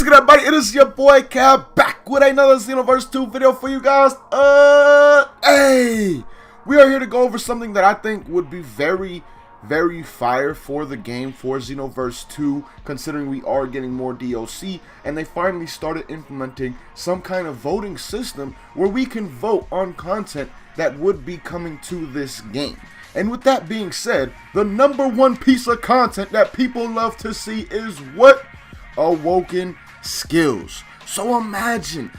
good, everybody? It is your boy Cab back with another Xenoverse 2 video for you guys. Hey, we are here to go over something that I think would be very fire for the game, for Xenoverse 2, considering we are getting more DLC, and they finally started implementing some kind of voting system where we can vote on content that would be coming to this game. And with that being said, the #1 piece of content that people love to see is what? Awoken skills. So imagine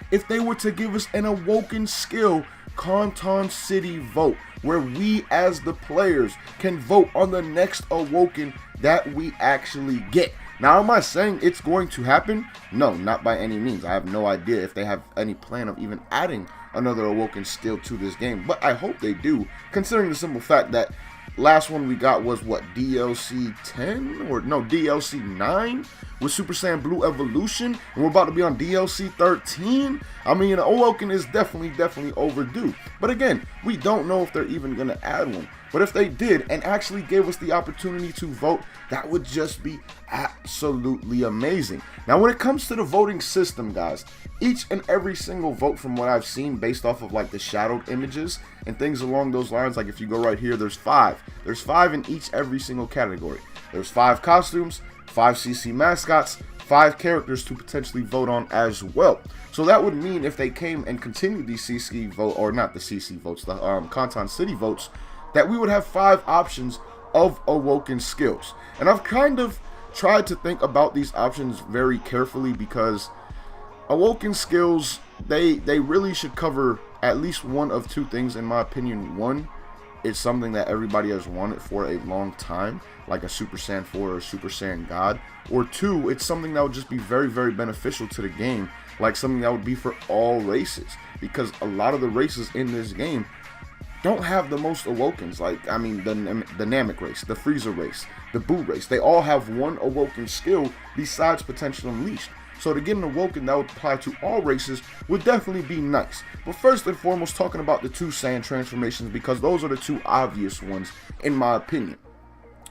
if they were to give us an Awoken skill Conton City vote, where we as the players can vote on the next Awoken that we actually get. Now, am I saying it's going to happen? No, not by any means. I have no idea if they have any plan of even adding another Awoken skill to this game, but I hope they do, considering the simple fact that last one we got was what, DLC 10 or no, DLC 9 with Super Saiyan Blue Evolution, and we're about to be on DLC 13. I mean, Awoken is definitely overdue. But again, we don't know if they're even gonna add one. But if they did and actually gave us the opportunity to vote, that would just be absolutely amazing. Now, when it comes to the voting system, guys, each and every single vote from what I've seen based off of like the shadowed images and things along those lines, like if you go right here, there's 5. There's 5 in every single category. There's 5 costumes, 5 CC mascots, 5 characters to potentially vote on as well. So that would mean if they came and continued these CC vote, or not the CC votes, the Conton City votes, that we would have 5 options of Awoken skills. And I've kind of tried to think about these options very carefully, because Awoken skills, they really should cover at least one of 2 things in my opinion. One, it's something that everybody has wanted for a long time, like a Super Saiyan 4 or Super Saiyan God. Or 2, it's something that would just be very beneficial to the game, like something that would be for all races, because a lot of the races in this game don't have the most Awokens. Like, I mean, the Namek race, the Frieza race, the Buu race, they all have one Awoken skill besides Potential Unleashed. So to get an Awoken that would apply to all races would definitely be nice. But first and foremost, talking about the 2 Saiyan transformations, because those are the 2 obvious ones in my opinion.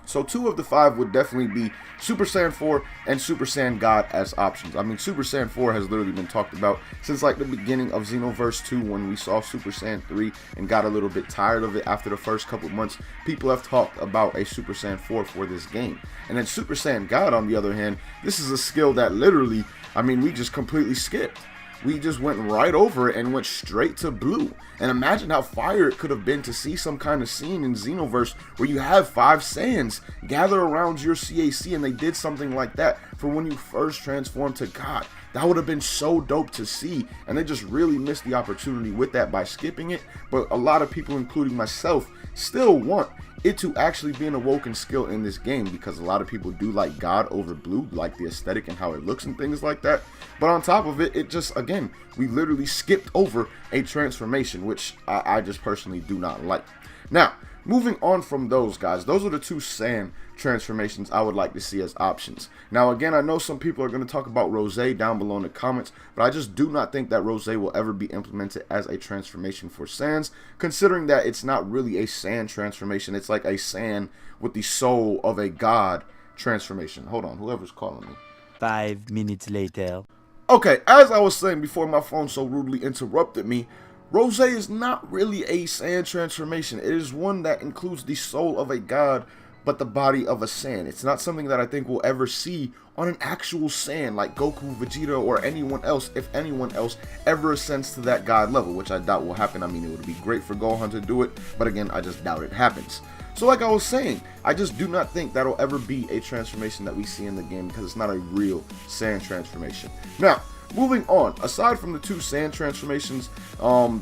So 2 of the 5 would definitely be Super Saiyan 4 and Super Saiyan God as options. I mean, Super Saiyan 4 has literally been talked about since like the beginning of Xenoverse 2, when we saw Super Saiyan 3 and got a little bit tired of it after the first couple months. People have talked about a Super Saiyan 4 for this game. And then Super Saiyan God, on the other hand, this is a skill that literally, I mean, we just completely skipped. We just went right over it and went straight to blue. And imagine how fire it could have been to see some kind of scene in Xenoverse where you have 5 Saiyans gather around your CAC, and they did something like that for when you first transformed to God. That would have been so dope to see, and they just really missed the opportunity with that by skipping it. But a lot of people, including myself, still want it to actually be an Awoken skill in this game, because a lot of people do like God over blue, like the aesthetic and how it looks and things like that. But on top of it, it just, again, we literally skipped over a transformation, which I just personally do not like. Now, moving on from those, guys, those are the 2 Saiyan transformations I would like to see as options. Now, again, I know some people are going to talk about Rose down below in the comments, but I just do not think that Rose will ever be implemented as a transformation for Saiyans, considering that it's not really a Saiyan transformation. It's like a Saiyan with the soul of a God transformation. Hold on, whoever's calling me. 5 minutes later. Okay, as I was saying before my phone so rudely interrupted me, Rose is not really a Saiyan transformation. It is one that includes the soul of a God, but the body of a Saiyan. It's not something that I think we'll ever see on an actual Saiyan like Goku, Vegeta, or anyone else, if anyone else ever ascends to that God level, which I doubt will happen. I mean, it would be great for Gohan to do it, but again, I just doubt it happens. So like I was saying, I just do not think that'll ever be a transformation that we see in the game, because it's not a real Saiyan transformation. Now, moving on, aside from the 2 Saiyan transformations,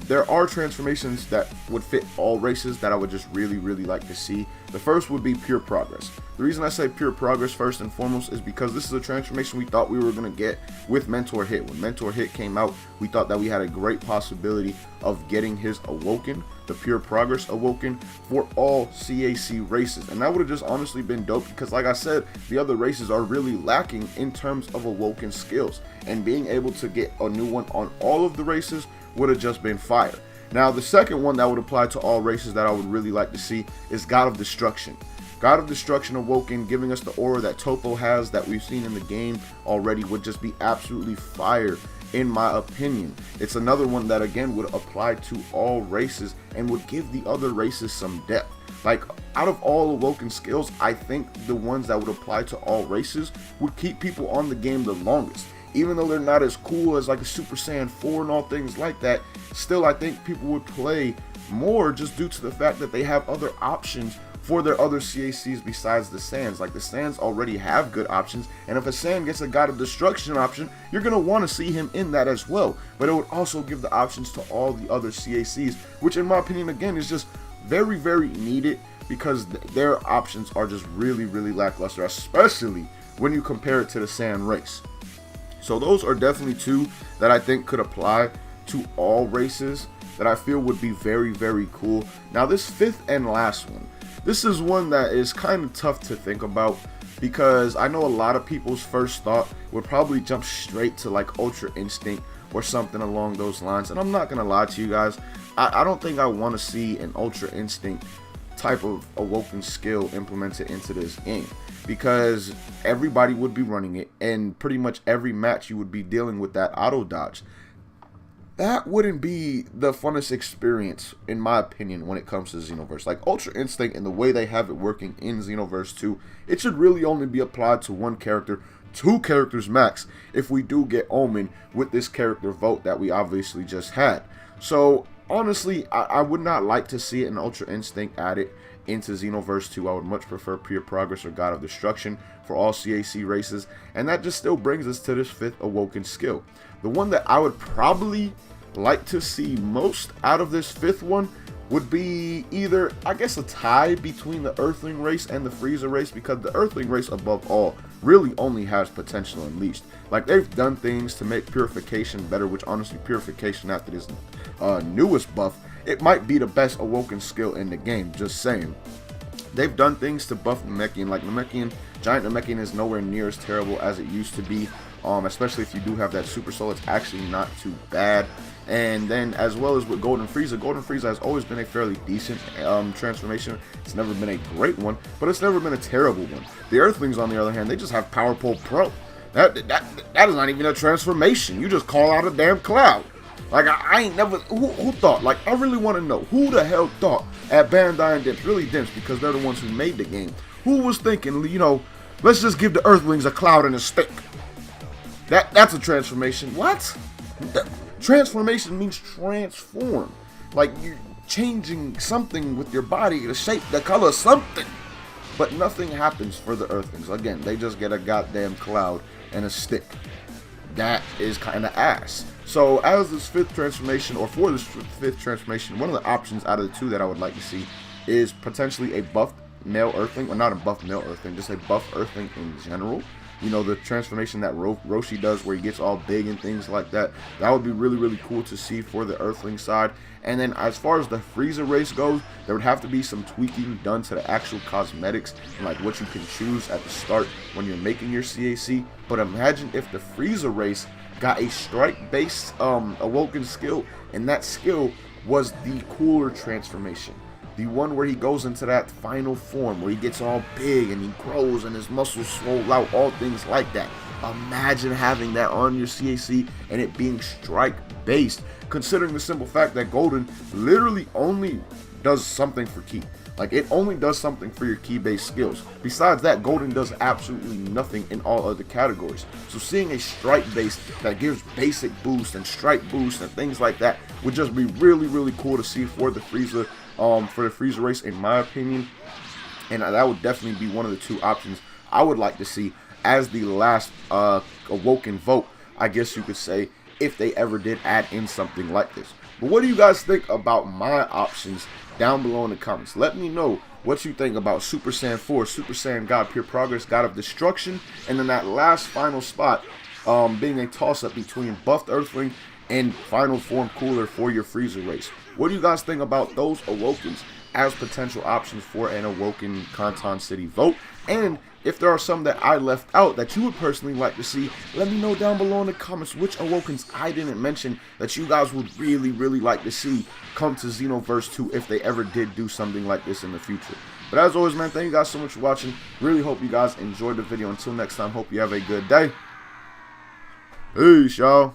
there are transformations that would fit all races that I would just really like to see. The first would be Pure Progress. The reason I say Pure Progress first and foremost is because this is a transformation we thought we were going to get with Mentor Hit. When Mentor Hit came out, we thought that we had a great possibility of getting his Awoken, the Pure Progress Awoken, for all CAC races. And that would have just honestly been dope, because like I said, the other races are really lacking in terms of Awoken skills. And being able to get a new one on all of the races would have just been fire. Now, the second one that would apply to all races that I would really like to see is God of Destruction. God of Destruction Awoken, giving us the aura that Topo has that we've seen in the game already, would just be absolutely fire in my opinion. It's another one that again would apply to all races and would give the other races some depth. Like, out of all Awoken skills, I think the ones that would apply to all races would keep people on the game the longest. Even though they're not as cool as like a Super Saiyan 4 and all things like that, still I think people would play more just due to the fact that they have other options for their other CACs besides the Saiyans. Like, the Saiyans already have good options, and if a Saiyan gets a God of Destruction option, you're going to want to see him in that as well. But it would also give the options to all the other CACs, which in my opinion again is just very, very needed, because their options are just really, really lackluster, especially when you compare it to the Saiyan race. So those are definitely two that I think could apply to all races that I feel would be very, very cool. Now this fifth and last one, this is one that is kind of tough to think about, because I know a lot of people's first thought would probably jump straight to like Ultra Instinct or something along those lines. And I'm not gonna lie to you guys, I don't think I want to see an Ultra Instinct type of Awoken skill implemented into this game, because everybody would be running it, and pretty much every match you would be dealing with that auto dodge. That wouldn't be the funnest experience, in my opinion, when it comes to Xenoverse. Like, Ultra Instinct and the way they have it working in Xenoverse 2, it should really only be applied to one character, 2 characters max, if we do get Omen with this character vote that we obviously just had. So honestly, I would not like to see an Ultra Instinct added into Xenoverse 2. I would much prefer Pure Progress or God of Destruction for all CAC races. And that just still brings us to this fifth Awoken skill. The one that I would probably like to see most out of this fifth one would be either, I guess, a tie between the Earthling race and the Frieza race, because the Earthling race above all really only has potential unleashed. Like, they've done things to make Purification better, which honestly, Purification after this newest buff, it might be the best Awoken skill in the game, just saying. They've done things to buff Namekian, like Giant Namekian is nowhere near as terrible as it used to be, especially if you do have that Super Soul, it's actually not too bad. And then as well as with Golden Frieza has always been a fairly decent transformation. It's never been a great one, but it's never been a terrible one. The Earthlings, on the other hand, they just have Power Pole Pro. That is not even a transformation. You just call out a damn cloud. Like, I ain't never, who thought? Like, I really want to know, who the hell thought at Bandai and Dimps, really Dimps, because they're the ones who made the game, who was thinking, you know, let's just give the Earthlings a cloud and a stick. That's a transformation. What? Transformation means transform. Like, you're changing something with your body, the shape, the color, something. But nothing happens for the Earthlings. Again, they just get a goddamn cloud and a stick. That is kind of ass. So as this fifth transformation, or for this fifth transformation, one of the options out of the two that I would like to see is potentially a buffed male Earthling, or not a buffed male Earthling, just a buff Earthling in general. You know, the transformation that Roshi does where he gets all big and things like that. That would be really, really cool to see for the Earthling side. And then as far as the Frieza race goes, there would have to be some tweaking done to the actual cosmetics and like what you can choose at the start when you're making your CAC. But imagine if the Frieza race got a strike-based Awoken skill, and that skill was the cooler transformation. The one where he goes into that final form, where he gets all big and he grows and his muscles swell out, all things like that. Imagine having that on your CAC and it being strike-based, considering the simple fact that Golden literally only does something for Ki. Like, it only does something for your Ki-based skills. Besides that, Golden does absolutely nothing in all other categories. So seeing a strike-based that gives basic boost and strike boost and things like that would just be really, really cool to see for the Frieza race, in my opinion. And that would definitely be one of the two options I would like to see as the last Awoken vote, I guess you could say, if they ever did add in something like this. But what do you guys think about my options down below in the comments? Let me know what you think about Super Saiyan 4, Super Saiyan God, Pure Progress, God of Destruction, and then that last final spot being a toss-up between buffed Earthling and final form cooler for your Frieza race. What do you guys think about those Awokens as potential options for an Awoken Conton City vote? And if there are some that I left out that you would personally like to see, let me know down below in the comments which Awokens I didn't mention that you guys would really, really like to see come to Xenoverse 2 if they ever did do something like this in the future. But as always, man, thank you guys so much for watching. Really hope you guys enjoyed the video. Until next time, hope you have a good day. Peace, y'all.